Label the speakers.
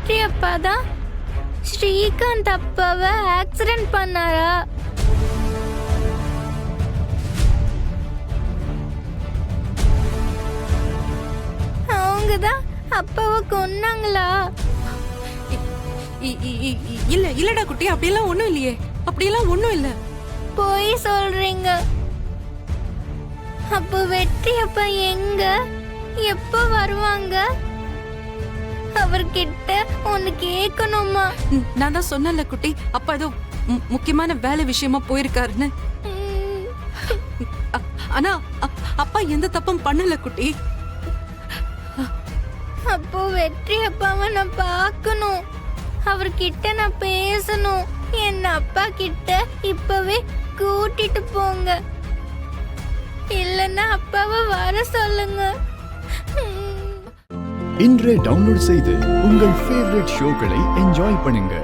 Speaker 1: வெற்றி அப்பா தான் ஸ்ரீகாந்த் அப்பாவை ஆக்சிடென்ட் பண்ணாரா? அவங்க தான் அப்பாவை கொன்னாங்களா?
Speaker 2: இல்லடா குட்டி, அப்படியெல்லாம் ஒண்ணும் இல்லையே. அப்படியெல்லாம் ஒண்ணும் இல்ல.
Speaker 1: போய் சொல்றீங்க. அப்ப வெற்றி அப்பா எங்க, எப்ப வருவாங்க? அவர்கிட்ட ஒன்னு கேட்கணுமா?
Speaker 2: நான் தான் சொன்னல குட்டி, அப்பா ஏதோ முக்கியமான வேலை விஷயமா போயிருக்காருன்னு. ஆனா அப்பா எந்த தப்பும் பண்ணல குட்டி.
Speaker 1: அப்போ வெற்றி அப்பாவை நான் பார்க்கணும், அவர்கிட்ட நான் பேசணும். என் அப்பா கிட்ட இப்பவே கூட்டிட்டு போங்க, இல்லன்னா அப்பாவை வர சொல்லுங்க.
Speaker 3: இன்றே டவுன்லோட் செய்து உங்கள் ஃபேவரட் ஷோக்களை என்ஜாய் பண்ணுங்க.